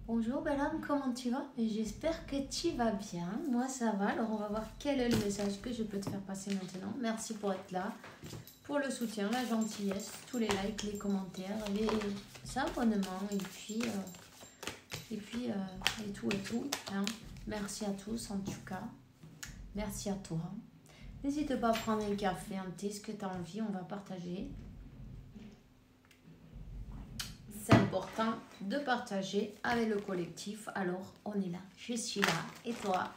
Bonjour bel homme, comment tu vas? J'espère que tu vas bien. Moi ça va. Alors on va voir quel est le message que je peux te faire passer maintenant. Merci pour être là, pour le soutien, la gentillesse, tous les likes, les commentaires, les abonnements et tout. Hein. Merci à tous en tout cas. Merci à toi. N'hésite pas à prendre un café, un thé, ce que tu as envie, on va partager. C'est important de partager avec le collectif. Alors, on est là. Je suis là. Et toi?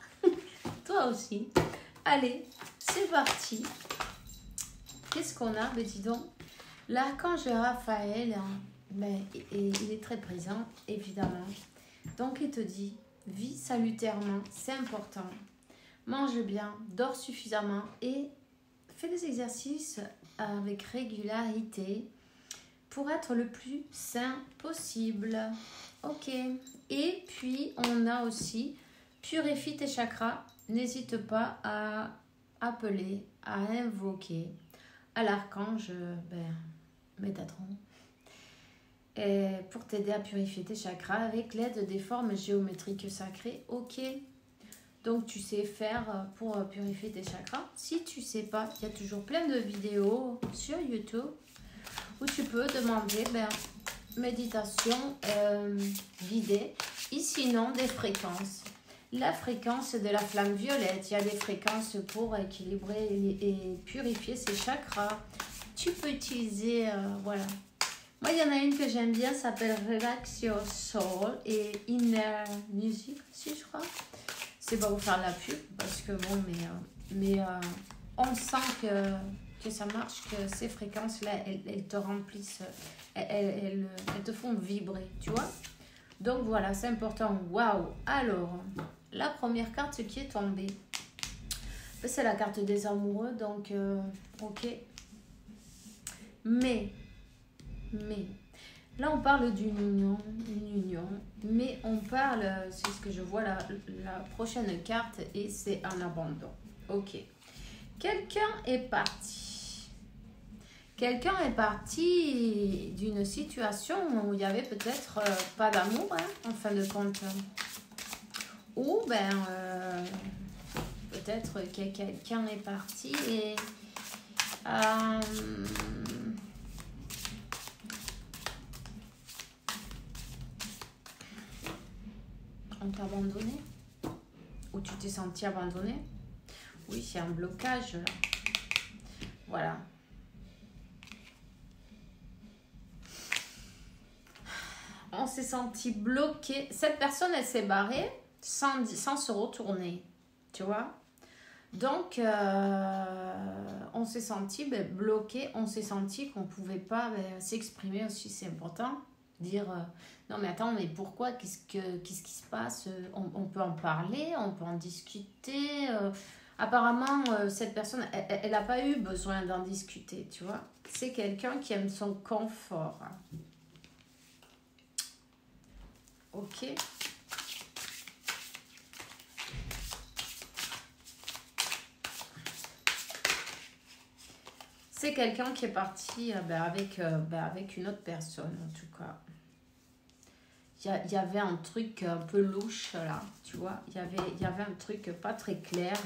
Toi aussi. Allez, c'est parti. Qu'est-ce qu'on a? Ben, dis donc. L'archange Raphaël, il est très présent, évidemment. Donc, il te dit, vis salutairement, c'est important. Mange bien, dors suffisamment et fais des exercices avec régularité pour être le plus sain possible. Ok. Et puis, on a aussi purifie tes chakras. N'hésite pas à appeler, à invoquer à l'archange Métatron pour t'aider à purifier tes chakras avec l'aide des formes géométriques sacrées. Ok. Donc, tu sais faire pour purifier tes chakras. Si tu sais pas, il y a toujours plein de vidéos sur YouTube où tu peux demander méditation guidée. Et sinon, des fréquences. La fréquence de la flamme violette. Il y a des fréquences pour équilibrer et purifier ses chakras. Tu peux utiliser, voilà. Moi, il y en a une que j'aime bien, ça s'appelle Relax Your Soul et Inner Music, si je crois. C'est pas pour faire de la pub, parce que bon, mais on sent que ça marche, que ces fréquences-là, elles te remplissent, elles te font vibrer, tu vois. Donc voilà, c'est important. Waouh! Alors, la première carte qui est tombée, c'est la carte des amoureux, donc ok. Mais, là on parle d'une union, mais on parle, c'est ce que je vois, la prochaine carte, et c'est un abandon. Ok. Quelqu'un est parti. Quelqu'un est parti d'une situation où il y avait peut-être pas d'amour, hein, en fin de compte. Ou peut-être que quelqu'un est parti et on t'a abandonné. Ou tu t'es senti abandonné. Oui, c'est un blocage là. Voilà. On s'est senti bloqué. Cette personne, elle s'est barrée sans se retourner. Tu vois? Donc, on s'est senti bloqué. On s'est senti qu'on ne pouvait pas s'exprimer aussi. C'est important. Dire, non mais attends, mais pourquoi? Qu'est-ce qui se passe? On peut en parler, on peut en discuter. Apparemment, cette personne, elle n'a pas eu besoin d'en discuter, tu vois. C'est quelqu'un qui aime son confort. Ok. C'est quelqu'un qui est parti avec une autre personne, en tout cas. Il y avait un truc un peu louche, là, tu vois. Il y avait un truc pas très clair.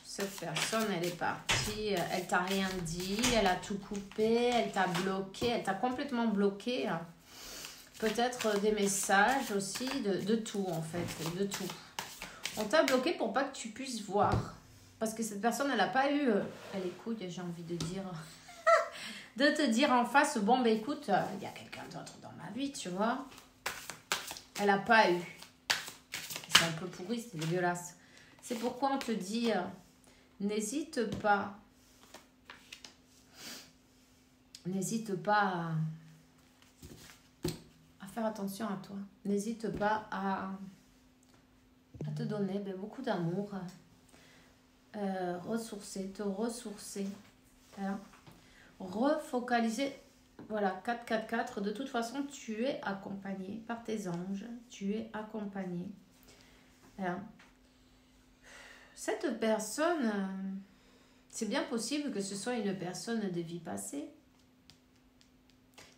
Cette personne, elle est partie, elle t'a rien dit, elle a tout coupé, elle t'a bloqué, elle t'a complètement bloqué. Peut-être des messages aussi, de tout en fait, de tout. On t'a bloqué pour pas que tu puisses voir. Parce que cette personne, elle n'a pas eu... elle écoute, j'ai envie de dire... de te dire en face, bon, écoute, il y a quelqu'un d'autre dans ma vie, tu vois. Elle n'a pas eu. C'est un peu pourri, c'est dégueulasse. C'est pourquoi on te dit, n'hésite pas. N'hésite pas à faire attention à toi. N'hésite pas à te donner beaucoup d'amour. Te ressourcer. Hein. Refocaliser. Voilà, 4. De toute façon, tu es accompagné par tes anges. Tu es accompagné. Hein. Cette personne, c'est bien possible que ce soit une personne de vie passée.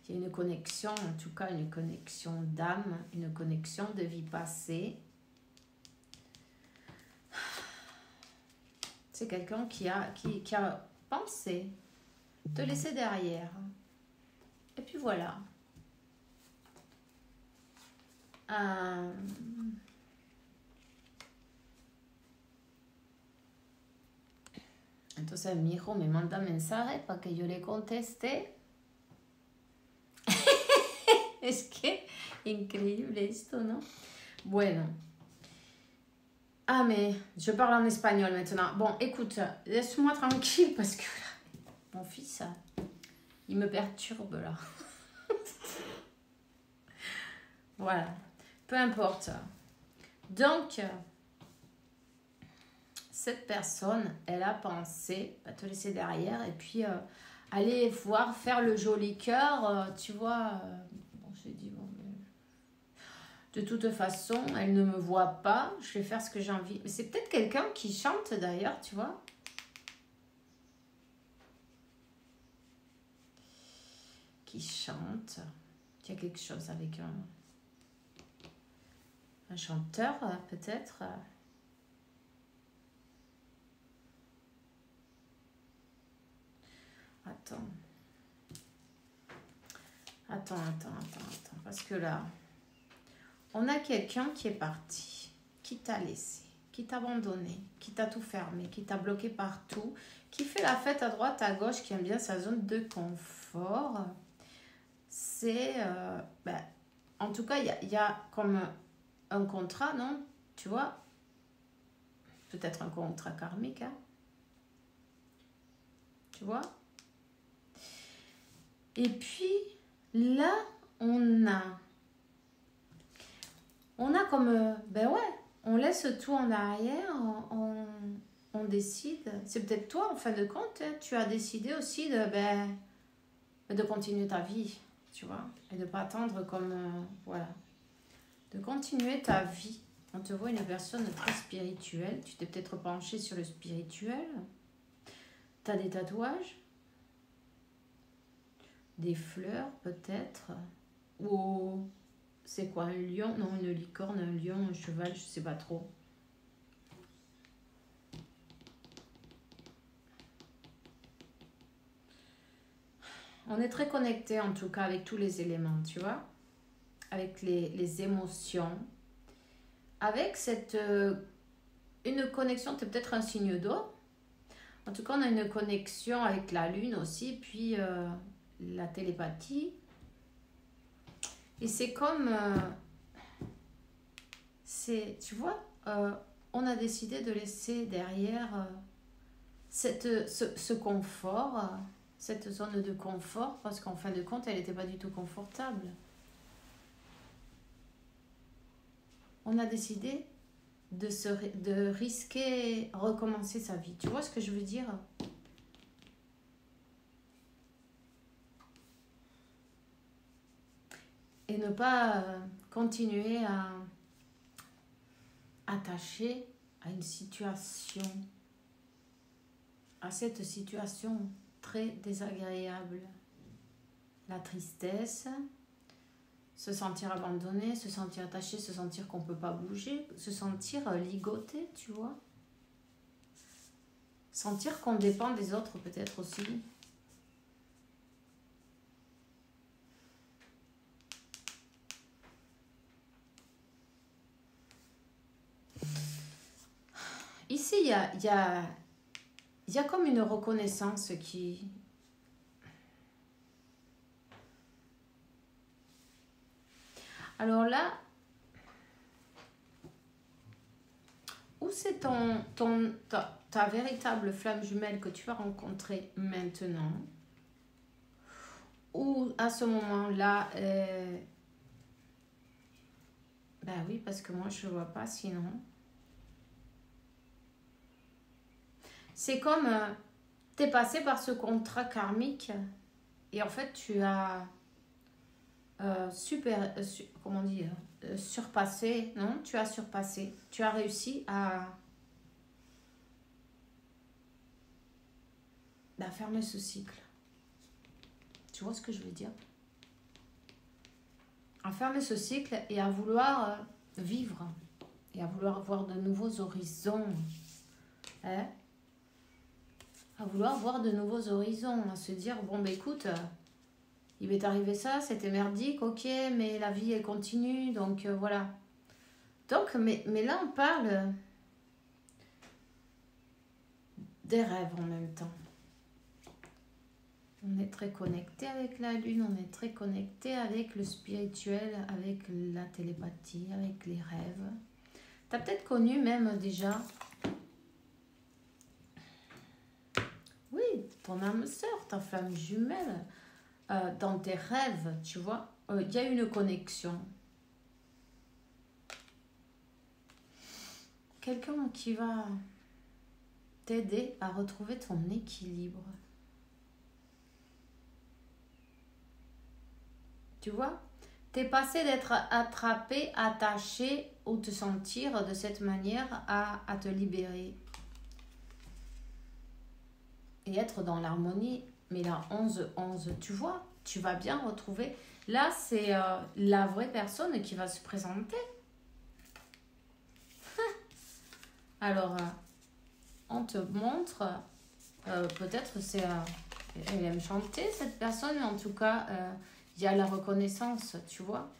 Il y a une connexion, en tout cas une connexion d'âme, une connexion de vie passée. C'est quelqu'un qui a pensé te laisser derrière. Et puis voilà. Entonces mi hijo me manda mensajes para que yo le conteste. Es que increíble esto, ¿no? Bueno. Ah, mais je parle en espagnol maintenant. Bon, écoute, laisse-moi tranquille parce que là, mon fils, il me perturbe là. Voilà. Peu importe. Donc, cette personne, elle a pensé te laisser derrière et puis aller voir faire le joli cœur, tu vois. Bon, j'ai dit, bon, de toute façon, elle ne me voit pas, je vais faire ce que j'ai envie. Mais c'est peut-être quelqu'un qui chante d'ailleurs, tu vois. Qui chante. Il y a quelque chose avec un chanteur, peut-être. Attends. Parce que là, on a quelqu'un qui est parti, qui t'a laissé, qui t'a abandonné, qui t'a tout fermé, qui t'a bloqué partout, qui fait la fête à droite, à gauche, qui aime bien sa zone de confort. C'est... en tout cas, il y a comme un contrat, non? Tu vois? Peut-être un contrat karmique, hein? Tu vois? Et puis, là, on a comme... ben ouais, on laisse tout en arrière, on décide. C'est peut-être toi, en fin de compte, hein, tu as décidé aussi de continuer ta vie, tu vois, et de ne pas attendre comme... voilà. De continuer ta vie. On te voit une personne très spirituelle. Tu t'es peut-être penché sur le spirituel. Tu as des tatouages. Des fleurs, peut-être. Ou c'est quoi, un lion? Non, une licorne, un lion, un cheval, je sais pas trop. On est très connecté en tout cas avec tous les éléments, tu vois, avec les émotions, avec cette une connexion, c'est peut-être un signe d'eau. En tout cas, on a une connexion avec la lune aussi, puis la télépathie. Et c'est comme, tu vois, on a décidé de laisser derrière ce confort, cette zone de confort, parce qu'en fin de compte, elle n'était pas du tout confortable. On a décidé de risquer recommencer sa vie. Tu vois ce que je veux dire? Et ne pas continuer à attacher à une situation, à cette situation très désagréable. La tristesse, se sentir abandonné, se sentir attaché, se sentir qu'on ne peut pas bouger, se sentir ligoté, tu vois. Sentir qu'on dépend des autres peut-être aussi. Ici, il y a comme une reconnaissance qui... Alors là, où c'est ta véritable flamme jumelle que tu vas rencontrer maintenant? Ou à ce moment-là, ben oui, parce que moi je ne vois pas sinon. C'est comme tu es passé par ce contrat karmique et en fait tu as comment dire, surpassé, non? Tu as surpassé, tu as réussi à fermer ce cycle. Tu vois ce que je veux dire? à fermer ce cycle et à vouloir vivre et à vouloir voir de nouveaux horizons. Hein? À vouloir voir de nouveaux horizons, à se dire, bon, ben écoute, il m'est arrivé ça, c'était merdique, ok, mais la vie, elle continue, donc voilà. Donc, mais là, on parle des rêves en même temps. On est très connecté avec la lune, on est très connecté avec le spirituel, avec la télépathie, avec les rêves. Tu as peut-être connu même déjà, oui, ton âme sœur, ta flamme jumelle, dans tes rêves, tu vois, il y a une connexion. Quelqu'un qui va t'aider à retrouver ton équilibre. Tu vois, t'es passé d'être attrapé, attaché ou te sentir de cette manière à te libérer. Et être dans l'harmonie. Mais la 11-11, tu vois, tu vas bien retrouver. Là, c'est la vraie personne qui va se présenter. Alors, on te montre, peut-être c'est... elle aime chanter, cette personne, mais en tout cas... il y a la reconnaissance, tu vois.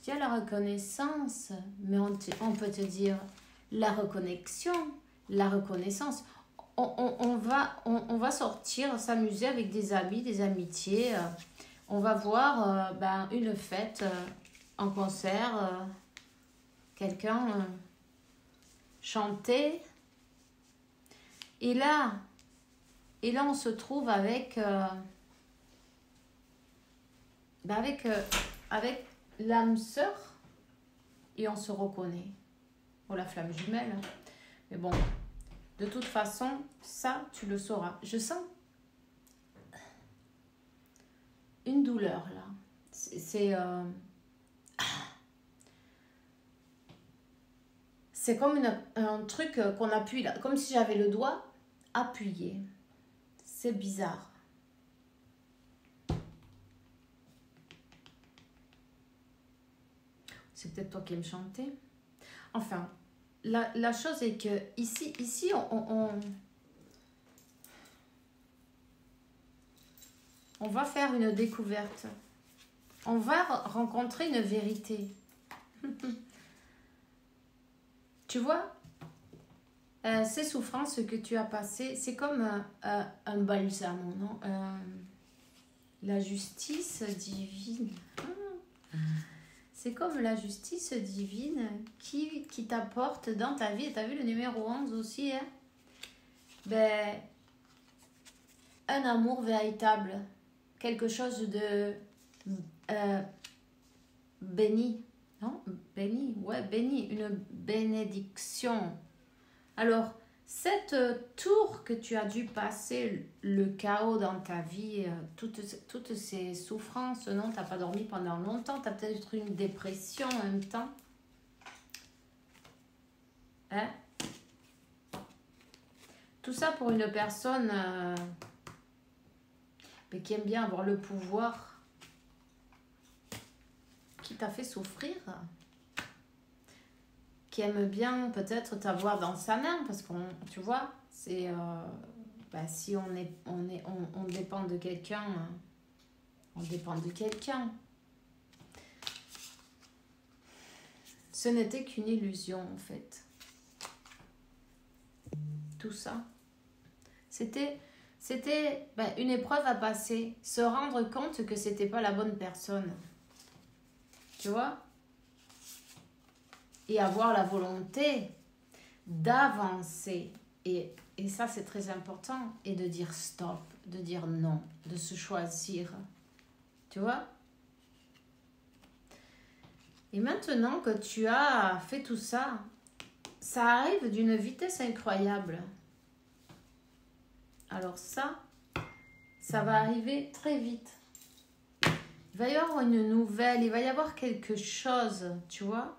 Il y a la reconnaissance, mais on peut te dire la reconnexion, la reconnaissance. On va sortir, s'amuser avec des amis, des amitiés. On va voir une fête, en concert, quelqu'un chanter. Et là, on se trouve avec... avec l'âme sœur et on se reconnaît. Ou la flamme jumelle. Mais bon, de toute façon, ça, tu le sauras. Je sens une douleur là. C'est comme un truc qu'on appuie là. Comme si j'avais le doigt appuyé. C'est bizarre. C'est peut-être toi qui aimes chanter. Enfin, la chose est que ici on va faire une découverte. On va rencontrer une vérité. Tu vois, ces souffrances que tu as passées, c'est comme un balsamo, non? La justice divine. C'est comme la justice divine qui t'apporte dans ta vie. Et tu as vu le numéro 11 aussi, hein? Ben, un amour véritable. Quelque chose de béni. Non? Béni, ouais, béni. Une bénédiction. Alors, cette tour que tu as dû passer, le chaos dans ta vie, toutes ces souffrances, non, tu n'as pas dormi pendant longtemps, tu as peut-être une dépression en même temps. Hein? Tout ça pour une personne qui aime bien avoir le pouvoir, qui t'a fait souffrir, qui aime bien peut-être t'avoir dans sa main, parce qu'on, tu vois, c'est si on dépend de quelqu'un, on dépend de quelqu'un. Ce n'était qu'une illusion en fait. Tout ça, c'était une épreuve à passer, se rendre compte que c'était pas la bonne personne, tu vois. Et avoir la volonté d'avancer. Et ça, c'est très important. Et de dire stop, de dire non, de se choisir. Tu vois? Et maintenant que tu as fait tout ça, ça arrive d'une vitesse incroyable. Alors ça va arriver très vite. Il va y avoir une nouvelle, il va y avoir quelque chose, tu vois?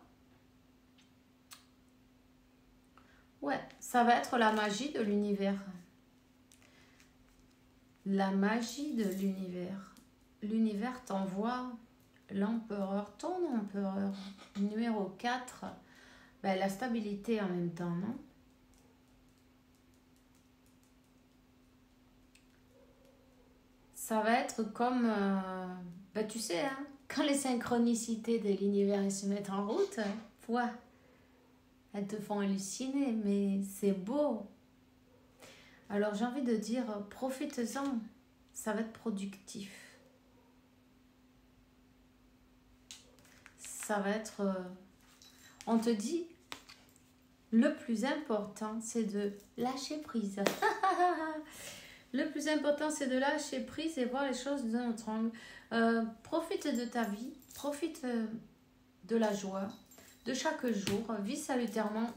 Ouais, ça va être la magie de l'univers. La magie de l'univers. L'univers t'envoie l'empereur, ton empereur, numéro 4, ben, la stabilité en même temps, non? Ça va être comme, ben, tu sais, hein, quand les synchronicités de l'univers se mettent en route, ouais, elles te font halluciner, mais c'est beau. Alors j'ai envie de dire, profite-en, ça va être productif. Ça va être... on te dit, le plus important, c'est de lâcher prise. Le plus important, c'est de lâcher prise et voir les choses d'un autre angle. Profite de ta vie, profite de la joie, de chaque jour, vis salutairement,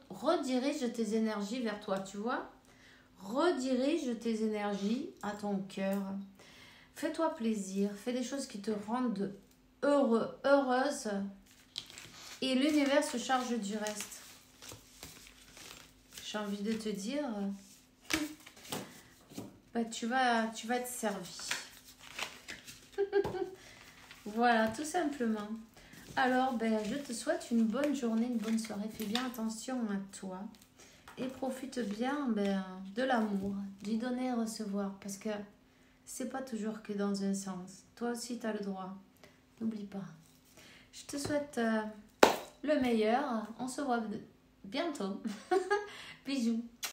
redirige tes énergies vers toi, tu vois. Redirige tes énergies à ton cœur. Fais-toi plaisir, fais des choses qui te rendent heureux, heureuse, et l'univers se charge du reste. J'ai envie de te dire, bah, tu vas être servi. Voilà, tout simplement. Alors, ben, je te souhaite une bonne journée, une bonne soirée. Fais bien attention à toi. Et profite bien de l'amour, du donner et recevoir. Parce que c'est pas toujours que dans un sens. Toi aussi, tu as le droit. N'oublie pas. Je te souhaite le meilleur. On se voit bientôt. Bisous.